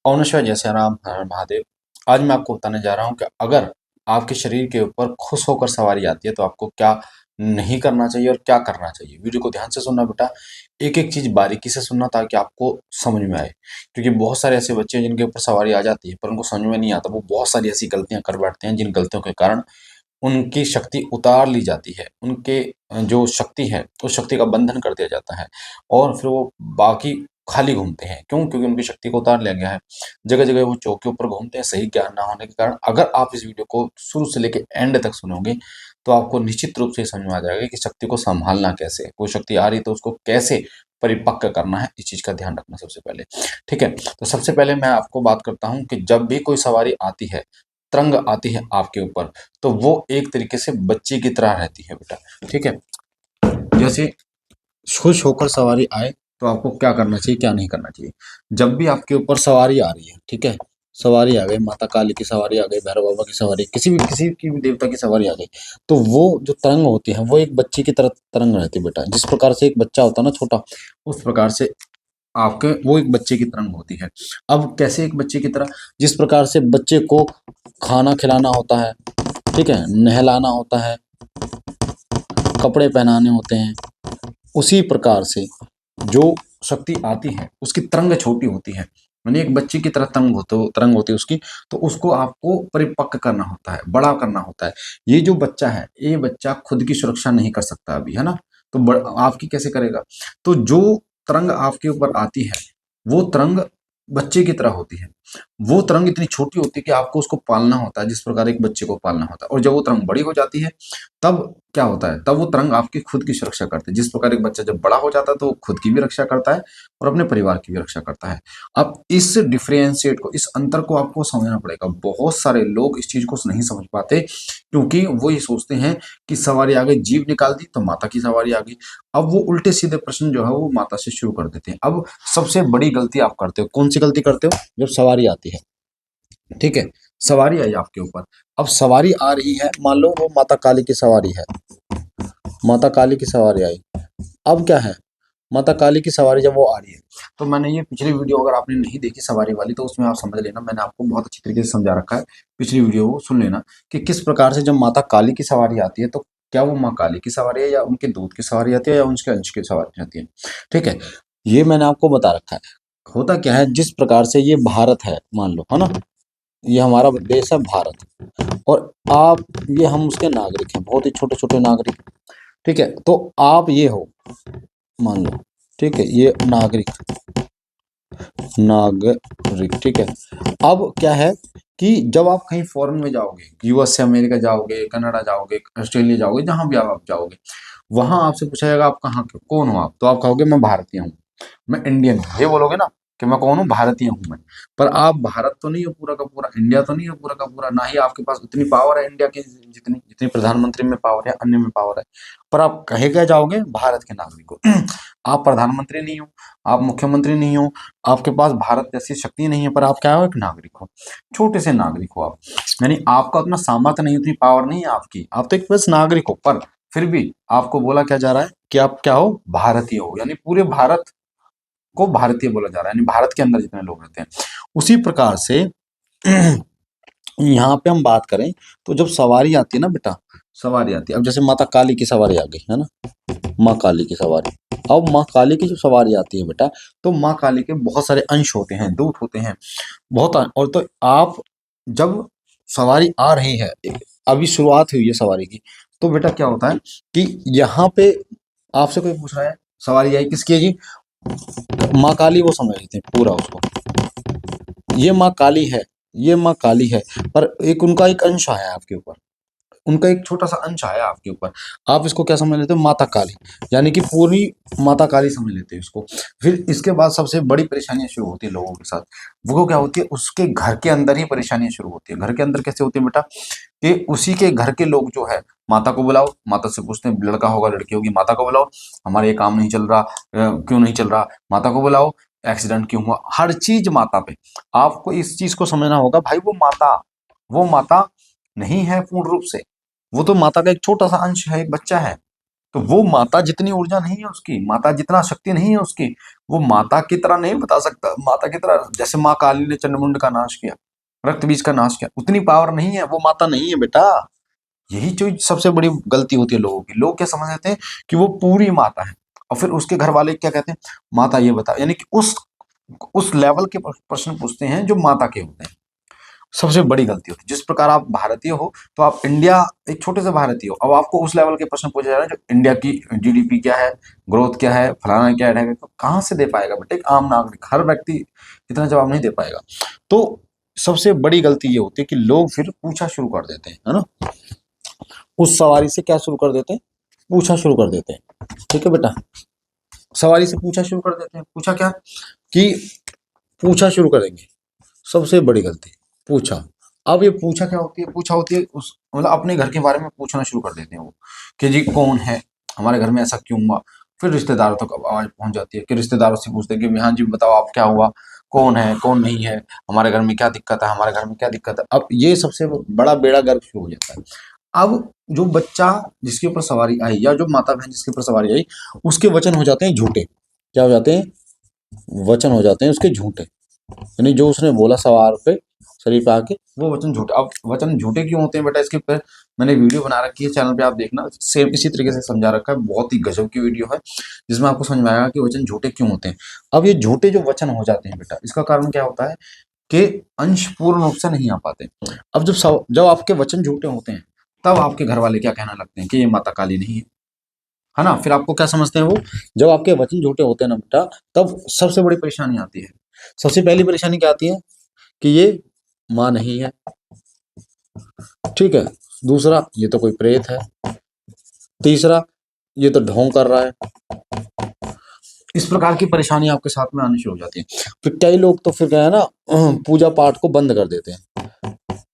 ओम नमः शिवाय, जय सिया राम, हर हर महादेव। आज मैं आपको बताने जा रहा हूँ कि अगर आपके शरीर के ऊपर खुश होकर सवारी आती है तो आपको क्या नहीं करना चाहिए और क्या करना चाहिए। वीडियो को ध्यान से सुनना बेटा, एक-एक चीज़ बारीकी से सुनना ताकि आपको समझ में आए। क्योंकि बहुत सारे ऐसे बच्चे हैं जिनके ऊपर सवारी आ जाती है पर उनको समझ में नहीं आता। वो बहुत सारी ऐसी गलतियाँ कर बैठते हैं जिन गलतियों के कारण उनकी शक्ति उतार ली जाती है। उनके जो शक्ति है, उस शक्ति का बंधन कर दिया जाता है और फिर वो बाकी खाली घूमते हैं। क्यों? क्योंकि उनकी शक्ति को उतार लिया गया है। जगह-जगह वो चौके ऊपर घूमते हैं, सही ज्ञान ना होने के कारण। अगर आप इस वीडियो को शुरू से लेके एंड तक सुनोगे, तो आपको निश्चित रूप से ये समझ में आ जाएगा कि शक्ति को सँभालना कैसे है? कोई शक्ति आ रही है तो उसको कैसे परिपक्व करना है, इस चीज़ का ध्यान रखना सबसे पहले। ठीक है? तो सबसे पहले मैं आपको बात करता हूँ कि जब भी कोई सवारी आती है, तरंग आती है आपके ऊपर, तो वो एक तरीके से बच्चे की तरह रहती है बेटा। ठीक है? जैसे खुश होकर सवारी आए तो आपको क्या करना चाहिए, क्या नहीं करना चाहिए। जब भी आपके ऊपर सवारी आ रही है, ठीक है? सवारी आ गई, माता काली की सवारी आ गई, भैरव बाबा की सवारी, किसी भी देवता की सवारी आ गई, तो वो जो तरंग होती है, वो एक बच्चे की तरह तरंग रहती है बेटा। जिस प्रकार से एक बच्चा होता है ना छोटा, उस प्रकार से आपके वो एक बच्चे की तरंग होती है। अब कैसे एक बच्चे की तरह? जिस प्रकार से बच्चे को खाना खिलाना होता है, ठीक है? नहलाना होता है, कपड़े पहनाने होते हैं, उसी प्रकार से जो शक्ति आती है उसकी तरंग छोटी होती है। यानी एक बच्चे की तरह तरंग होती है उसकी, तो उसको आपको परिपक्व करना होता है, बड़ा करना होता है। ये जो बच्चा है, ये बच्चा खुद की सुरक्षा नहीं कर सकता अभी, है ना? तो आपकी कैसे करेगा? तो जो तरंग आपके ऊपर आती है, वो तरंग बच्चे की तरह होती है। वो तरंग इतनी छोटी होती है कि आपको उसको पालना होता है, जिस प्रकार एक बच्चे को पालना होता है। और जब वो तरंग बड़ी हो जाती है, तब क्या होता है? तब वो तरंग आपकी खुद की सुरक्षा करती है। जिस प्रकार एक बच्चा जब बड़ा हो जाता है तो वो खुद की भी रक्षा करता है और अपने परिवार की भी रक्षा करता है। अब इस डिफरेंशिएट को, इस अंतर को आपको समझना पड़ेगा। बहुत सारे लोग इस चीज़ को नहीं समझ पाते क्योंकि वो ये सोचते हैं कि सवारी आ गई, जीभ निकाल दी तो माता की सवारी आ गई। अब वो उल्टे-सीधे प्रश्न जो है वो माता से शुरू कर देते हैं। अब सबसे बड़ी गलती आप करते हो, कौन-सी गलती करते हो? जब सवारी आती है, ठीक है? सवारी आई आपके ऊपर। अब सवारी आ रही है, मान लो वो माता काली की सवारी है। माता काली की सवारी आई। अब क्या है? माता काली की सवारी जब वो आ रही है, तो मैंने ये पिछली वीडियो अगर आपने नहीं देखी सवारी वाली तो उसमें आप समझ लेना, मैंने आपको बहुत अच्छी तरीके से समझा रखा है। पिछली वीडियो को सुन लेना कि किस प्रकार से जब माता काली की सवारी आती है तो क्या वो माँ काली की सवारी है या उनके दूध की सवारी आती है या उनके अंश की सवारी आती है। ठीक है? ये मैंने आपको बता रखा है। होता क्या है, जिस प्रकार से ये भारत है मान लो, है ना? ये हमारा देश है भारत और आप ये हम उसके नागरिक हैं, बहुत ही छोटे-छोटे नागरिक। ठीक है? तो आप ये हो, मान लो, ठीक है? ये नागरिक, नागरिक, ठीक है? अब क्या है कि जब आप कहीं फ़ॉरेन में जाओगे, यूएस से अमेरिका जाओगे, कनाडा जाओगे, ऑस्ट्रेलिया जाओगे, जहाँ भी आप जाओगे, वहाँ आपसे पूछा जाएगा आप कहाँ के हो? कौन हो आप? तो आप कहोगे मैं भारतीय हूँ, मैं इंडियन हूँ। ये बोलोगे ना कि मैं कौन हूँ? भारतीय हूँ मैं। पर आप भारत तो नहीं हो पूरा का पूरा, इंडिया तो नहीं हो पूरा का पूरा, ना ही आपके पास उतनी पावर है इंडिया की जितनी जितनी प्रधानमंत्री में पावर है, अन्य में पावर है। पर आप कहे क्या जाओगे? भारत के नागरिक हो। आप प्रधानमंत्री नहीं हो, आप मुख्यमंत्री नहीं हो, आपके पास भारत जैसी शक्ति नहीं है, पर आप क्या हो? एक नागरिक हो। छोटे से नागरिक हो आप। यानी आपका उतना सामर्थ्य नहीं, उतनी पावर नहीं है आपकी। आप तो एक बस नागरिक हो, पर फिर भी आपको बोला क्या जा रहा है कि आप क्या हो? भारतीय हो। यानी पूरे भारत को भारतीय बोला जा रहा है, यानी भारत के अंदर जितने लोग रहते हैं। उसी प्रकार से यहाँ पे हम बात करें तो जब सवारी आती है ना बेटा, सवारी आती है। अब जैसे माता काली की सवारी आ गई, है ना? माँ काली की सवारी। अब माँ काली की जो सवारी आती है बेटा, तो माँ काली के बहुत सारे अंश होते हैं, दूत होते हैं, और तो आप जब सवारी आ रही है, अभी शुरुआत हुई है सवारी की, तो बेटा क्या होता है कि यहाँ पे आपसे कोई पूछ रहा है सवारी आई किसकी है जी? माँ काली, वो समझ लेते हैं पूरा उसको। ये माँ काली है, ये माँ काली है, पर एक उनका एक अंश आया है आपके ऊपर। उनका एक छोटा-सा अंश आया आपके ऊपर। आप इसको क्या समझ लेते हो? माता काली, यानी कि पूरी माता काली समझ लेते हो इसको। फिर इसके बाद सबसे बड़ी परेशानियाँ शुरू होती है लोगों के साथ। वो क्या होती है, उसके घर के अंदर ही परेशानियाँ शुरू होती है। घर के अंदर कैसे होती है बेटा? कि उसी के घर के लोग जो है, माता को बुलाओ, माता से पूछते हैं लड़का होगा, लड़की होगी, माता को बुलाओ, हमारा ये काम नहीं चल रहा, क्यों नहीं चल रहा? माता को बुलाओ, एक्सीडेंट क्यों हुआ? हर चीज़ माता पे। आपको इस चीज़ को समझना होगा भाई, वो माता नहीं है पूर्ण रूप से। वो तो माता का एक छोटा-सा अंश है, एक बच्चा है। तो वो माता जितनी ऊर्जा नहीं है उसकी, माता जितना शक्ति नहीं है उसकी, वो माता की तरह नहीं बता सकता, माता की तरह जैसे माँ काली ने चंडमुंड का नाश किया, रक्त बीज का नाश किया, उतनी पावर नहीं है, वो माता नहीं है बेटा। यही जो सबसे बड़ी गलती होती है लोगों की, लोग क्या समझ लेते हैं कि वो पूरी माता है, और फिर उसके घर वाले क्या कहते हैं, माता ये बता, यानी कि उस लेवल के प्रश्न पूछते हैं जो माता के होते हैं। सबसे बड़ी गलती होती है। जिस प्रकार आप भारतीय हो तो आप इंडिया, एक छोटे से भारतीय हो, अब आपको उस लेवल के प्रश्न पूछे जा रहे हैं जो इंडिया की जीडीपी क्या है, ग्रोथ क्या है, फलाना क्या है, तो कहाँ से दे पाएगा बेटे एक आम नागरिक, हर व्यक्ति इतना जवाब नहीं दे पाएगा। तो सबसे बड़ी गलती ये होती है कि लोग फिर पूछा शुरू कर देते हैं, है ना, उस सवारी से क्या शुरू कर देते हैं, पूछा शुरू कर देते हैं। ठीक है बेटा, सवारी से पूछा शुरू कर देते हैं, पूछा क्या कि पूछा शुरू करेंगे, सबसे बड़ी गलती पूछा। अब ये पूछा क्या होती है, पूछा होती है उस मतलब अपने घर के बारे में पूछना शुरू कर देते हैं वो, कि जी कौन है, हमारे घर में ऐसा क्यों हुआ। फिर रिश्तेदारों तक आवाज पहुंच जाती है कि रिश्तेदारों से पूछते हैं कि हाँ जी बताओ आप क्या हुआ, कौन है कौन नहीं है, हमारे घर में क्या दिक्कत है, हमारे घर में क्या दिक्कत है। अब ये सबसे बड़ा बेड़ा गर्क शुरू हो जाता है। अब जो बच्चा जिसके ऊपर सवारी आई, या जो माता बहन जिसके ऊपर सवारी आई, उसके वचन हो जाते हैं झूठे। क्या हो जाते हैं, वचन हो जाते हैं उसके झूठे, यानी जो उसने बोला सवार पे, शरीर पे आके, वो वचन झूठे। अब वचन झूठे क्यों होते हैं बेटा, इसके ऊपर मैंने वीडियो बना रखी है चैनल पे, आप देखना, सेम इसी तरीके से समझा रखा है, बहुत ही गजब की वीडियो है जिसमें आपको समझ में आएगा कि वचन झूठे क्यों होते हैं। अब ये झूठे जो वचन हो जाते हैं बेटा, इसका कारण क्या होता है कि अंश पूर्ण रूप से नहीं आ पाते। अब जब आपके वचन झूठे होते हैं, तब आपके घर वाले क्या कहना लगते हैं कि ये माता काली नहीं है ना। फिर आपको क्या समझते हैं वो, जब आपके वचन झूठे होते हैं ना बेटा, तब सबसे बड़ी परेशानी आती है। सबसे पहली परेशानी क्या आती है कि ये माँ नहीं है, ठीक है, दूसरा ये तो कोई प्रेत है, तीसरा ये तो ढोंग कर रहा है। इस प्रकार की परेशानी आपके साथ में आनी शुरू हो जाती है। फिर कई लोग तो फिर क्या है ना, पूजा पाठ को बंद कर देते हैं,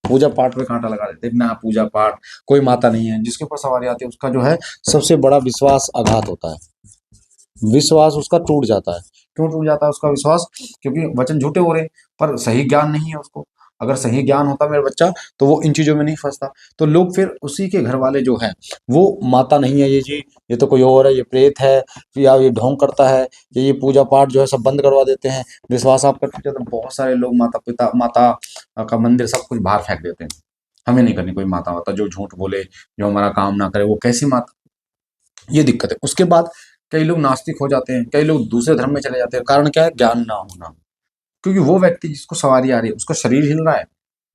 पूजा पाठ में कांटा लगा देते हैं ना, पूजा पाठ, कोई माता नहीं है, जिसके ऊपर सवारी आती है उसका जो है सबसे बड़ा विश्वास आघात होता है, विश्वास उसका टूट जाता है। क्यों टूट जाता है उसका विश्वास, क्योंकि वचन झूठे हो रहे हैं, पर सही ज्ञान नहीं है उसको। अगर सही ज्ञान होता मेरा बच्चा तो वो इन चीजों में नहीं फंसता। तो लोग फिर उसी के घर वाले जो है, वो माता नहीं है ये जी, ये तो कोई और है, ये प्रेत है, या ये ढोंग करता है, या ये पूजा पाठ जो है सब बंद करवा देते हैं। विश्वास आपका टूट जाता है, बहुत सारे लोग माता पिता, माता का मंदिर सब कुछ बाहर फेंक देते हैं। हमें नहीं करनी कोई माता वाता, जो झूठ बोले, जो हमारा काम ना करे, वो कैसी माता, ये दिक्कत है। उसके बाद कई लोग नास्तिक हो जाते हैं, कई लोग दूसरे धर्म में चले जाते हैं। कारण क्या है, ज्ञान ना होना। क्योंकि वो व्यक्ति जिसको सवारी आ रही है, उसका शरीर हिल रहा है,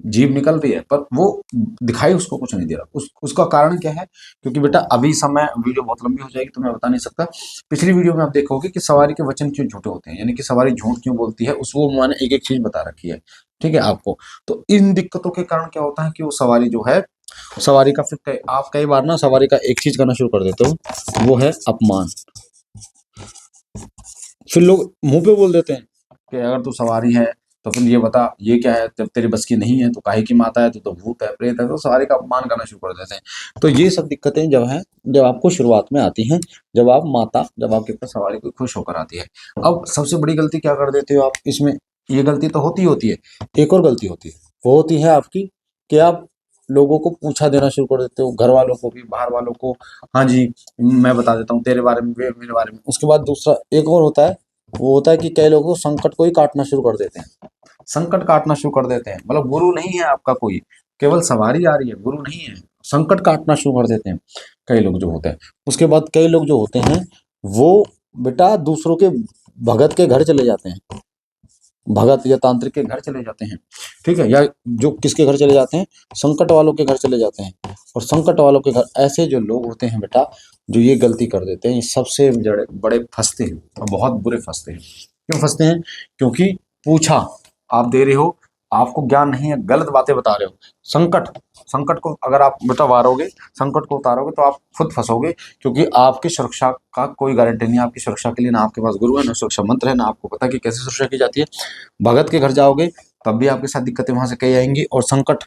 जीभ निकल रही है, पर वो दिखाई उसको कुछ नहीं दे रहा। उसका कारण क्या है, क्योंकि बेटा अभी समय, वीडियो बहुत लंबी हो जाएगी तो मैं बता नहीं सकता। पिछली वीडियो में आप देखोगे कि सवारी के वचन क्यों झूठे होते हैं, यानी कि सवारी झूठ क्यों बोलती है, उस वो मैंने एक एक चीज बता रखी है, ठीक है आपको। तो इन दिक्कतों के कारण क्या होता है कि वो सवारी जो है, सवारी का फिर आप कई बार ना सवारी का एक चीज करना शुरू कर देते हो, वो है अपमान। फिर लोग मुंह पे बोल देते हैं कि अगर तू सवारी है तो फिर ये बता ये क्या है, जब तेरी बस की नहीं है तो काहे की माता है, तो भूत है प्रेत है, तो सवारी का अपमान करना शुरू कर देते हैं। तो ये सब दिक्कतें जब हैं, जब आपको शुरुआत में आती हैं, जब आप माता, जब आपके ऊपर सवारी कोई खुश होकर आती है। अब सबसे बड़ी गलती क्या कर देते हो आप इसमें, ये गलती तो होती होती है, एक और गलती होती है, वो होती है आपकी कि आप लोगों को पूछा देना शुरू कर देते हो, घर वालों को भी, बाहर वालों को। हाँ जी, मैं बता देता हूँ तेरे बारे में, वे मेरे बारे में। उसके बाद दूसरा एक और होता है, वो होता है कि कई लोग तो संकट को ही काटना शुरू कर देते हैं, संकट काटना शुरू कर देते हैं। मतलब गुरु नहीं है आपका कोई, केवल सवारी आ रही है, गुरु नहीं है, संकट काटना शुरू कर देते हैं कई लोग जो होते हैं। उसके बाद कई लोग जो होते हैं, वो बेटा दूसरों के भगत के घर चले जाते हैं, भगत या तांत्रिक के घर चले जाते हैं, ठीक है, या जो किसके घर चले जाते हैं, संकट वालों के घर चले जाते हैं। और संकट वालों के घर ऐसे जो लोग होते हैं बेटा, जो ये गलती कर देते हैं, ये सबसे बड़े बड़े फंसते हैं, और बहुत बुरे फंसते हैं। क्यों फंसते हैं, क्योंकि पूछा आप दे रहे हो, आपको ज्ञान नहीं है, गलत बातें बता रहे हो। संकट, संकट को अगर आप बेटा वारोगे, संकट को उतारोगे तो आप खुद फंसोगे, क्योंकि आपकी सुरक्षा का कोई गारंटी नहीं है। आपकी सुरक्षा के लिए ना आपके पास गुरु है, ना सुरक्षा मंत्र है, ना आपको पता कि कैसे सुरक्षा की जाती है। भगत के घर जाओगे तब भी आपके साथ दिक्कतें वहां से कई आएंगी, और संकट,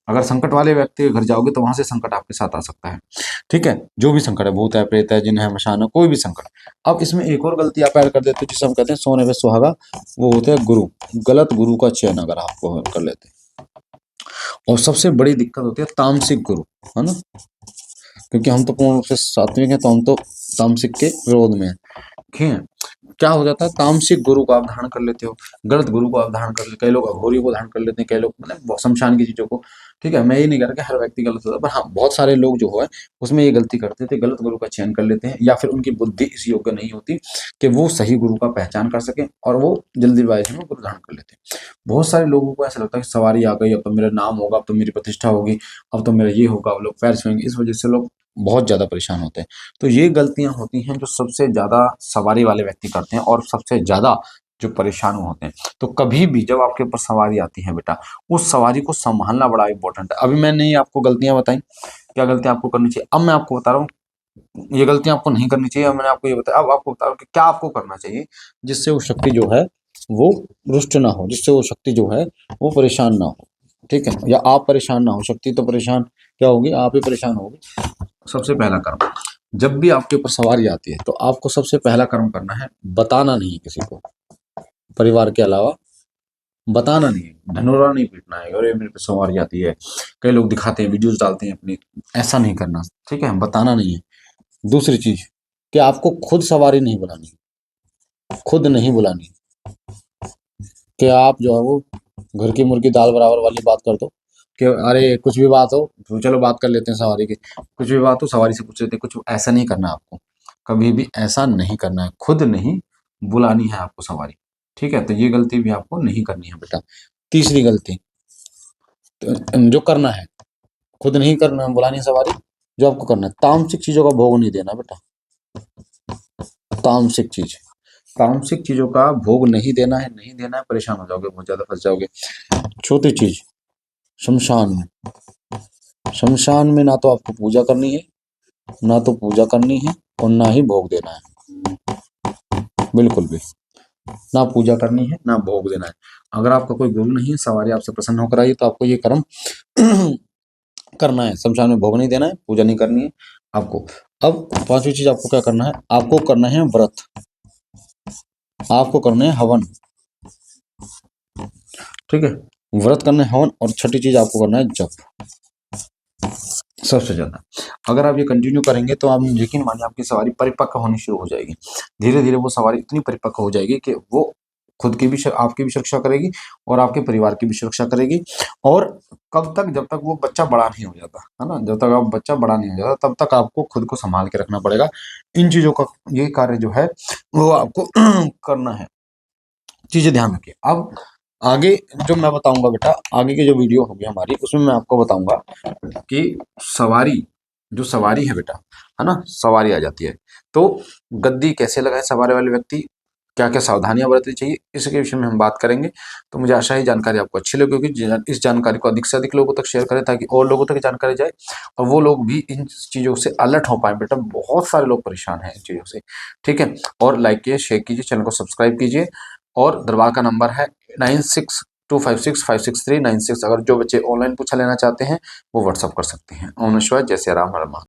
अगर संकट वाले व्यक्ति के घर जाओगे तो वहां से संकट आपके साथ आ सकता है, ठीक है, जो भी संकट है, भूत है, प्रेत है, जिन है, मशान है, कोई भी संकट। अब इसमें एक और गलती आप ऐड कर देते हो जिसे हम कहते हैं सोने पे सुहागा, वो होता है गुरु, गलत गुरु का चयन अगर आप कर लेते हैं। और सबसे बड़ी दिक्कत होती है तामसिक गुरु, है ना, क्योंकि हम तो पूर्ण रूप से सात्विक हैं, तो हम तो तामसिक के विरोध में हैं। ठीक है, क्या हो जाता है, तामसिक गुरु को आप धारण कर लेते हो, गलत गुरु को आप धारण कर लेते, कई लोग अघोरी को धारण कर लेते हैं, कई लोग मतलब बहुत शमशान की चीजों को। ठीक है, मैं ये नहीं कह रहा कि हर व्यक्ति गलत होता है, पर हाँ बहुत सारे लोग जो है उसमें ये गलती करते थे, गलत गुरु का चयन कर लेते हैं, या फिर उनकी बुद्धि इस योग्य नहीं होती कि वो सही गुरु का पहचान कर सके, और वो जल्दीबाजी में गुरु धारण कर लेते हैं। बहुत सारे लोगों को ऐसा लगता है कि सवारी आ गई, अब तो मेरा नाम होगा, अब तो मेरी प्रतिष्ठा होगी, अब तो मेरा ये होगा, अब लोग पैर छुएंगे, इस वजह से लोग बहुत ज्यादा परेशान होते हैं। तो ये गलतियां होती हैं जो सबसे ज्यादा सवारी वाले व्यक्ति करते हैं, और सबसे ज्यादा जो परेशान होते हैं। तो कभी भी जब आपके ऊपर सवारी आती है बेटा, उस सवारी को संभालना बड़ा इंपॉर्टेंट है। अभी मैंने ये आपको गलतियां बताई, क्या गलतियां आपको करनी चाहिए, अब मैं आपको बता रहा हूँ ये गलतियां आपको नहीं करनी चाहिए। अब मैंने आपको ये बताया, अब आपको बता रहा हूँ कि क्या आपको करना चाहिए जिससे वो शक्ति जो है वो रुष्ट ना हो, जिससे वो शक्ति जो है वो परेशान ना हो। ठीक है, या आप परेशान ना हो, शक्ति तो परेशान क्या होगी, आप ही परेशान होगी। सबसे पहला कर्म, जब भी आपके ऊपर सवारी आती है तो आपको सबसे पहला कर्म करना है, बताना नहीं है किसी को, परिवार के अलावा बताना नहीं है, धनोरा नहीं पीटना है, अरे मेरे पे सवारी आती है। कई लोग दिखाते हैं, वीडियोस डालते हैं अपनी, ऐसा नहीं करना। ठीक है, बताना नहीं है। दूसरी चीज कि आपको खुद सवारी नहीं बुलानी, खुद नहीं बुलानी, कि आप जो है वो घर की मुर्गी दाल बराबर वाली बात कर दो, कि अरे कुछ भी बात हो तो चलो बात कर लेते हैं सवारी की, कुछ भी बात हो सवारी से पूछ लेते हैं, कुछ ऐसा नहीं करना आपको, कभी भी ऐसा नहीं करना है, खुद नहीं बुलानी है आपको सवारी। ठीक है, तो ये गलती भी आपको नहीं करनी है बेटा। तीसरी गलती, तो जो करना है, खुद नहीं करना, बुलानी है सवारी, जो आपको करना है, तामसिक चीजों का भोग नहीं देना बेटा। तामसिक चीज, तामसिक चीजों का भोग नहीं देना है, नहीं देना है, परेशान हो जाओगे, बहुत ज्यादा फंस जाओगे। चौथी चीज, शमशान में, शमशान में ना तो आपको पूजा करनी है, ना तो पूजा करनी है, और ना ही भोग देना है, बिल्कुल भी ना पूजा करनी है ना भोग देना है। अगर आपका कोई गुरु नहीं है, सवारी आपसे प्रसन्न होकर आई, तो आपको ये कर्म करना है, शमशान में भोग नहीं देना है, पूजा नहीं करनी है आपको। अब पांचवी चीज आपको क्या करना है, आपको करना है व्रत, आपको करना है हवन। ठीक है, व्रत करना है, हवन, और छठी चीज आपको करना है जप। सबसे ज्यादा अगर आप ये कंटिन्यू करेंगे तो आप यकीन मानिए आपकी सवारी परिपक्व होनी शुरू हो जाएगी। धीरे धीरे वो सवारी इतनी परिपक्व हो जाएगी कि वो खुद की भी आपकी भी सुरक्षा करेगी, और आपके परिवार की भी सुरक्षा करेगी। और कब तक, जब तक वो बच्चा बड़ा नहीं हो जाता है ना, जब तक आप बच्चा बड़ा नहीं हो जाता तब तक आपको खुद को संभाल के रखना पड़ेगा। इन चीजों का ये कार्य जो है वो आपको करना है, चीजें ध्यान रखिए। अब आगे जो मैं बताऊंगा बेटा, आगे की जो वीडियो होगी हमारी, उसमें मैं आपको बताऊंगा कि सवारी, जो सवारी है बेटा, है ना, सवारी आ जाती है तो गद्दी कैसे लगाए सवारी वाले व्यक्ति, क्या क्या सावधानियां बरतनी चाहिए, इसके विषय में हम बात करेंगे। तो मुझे आशा है जानकारी आपको अच्छी लगी होगी। इस जानकारी को अधिक से अधिक लोगों तक शेयर करें, ताकि और लोगों तक जानकारी जाए, और वो लोग भी इन चीजों से अलर्ट हो पाए बेटा। बहुत सारे लोग परेशान हैं इन चीजों से। ठीक है, और लाइक कीजिए, शेयर कीजिए, चैनल को सब्सक्राइब कीजिए, और दरबार का नंबर है 9625656396। अगर जो बच्चे ऑनलाइन पूछा लेना चाहते हैं वो व्हाट्सअप कर सकते हैं। ओम नमः शिवाय, जय सिया राम, हर महादेव।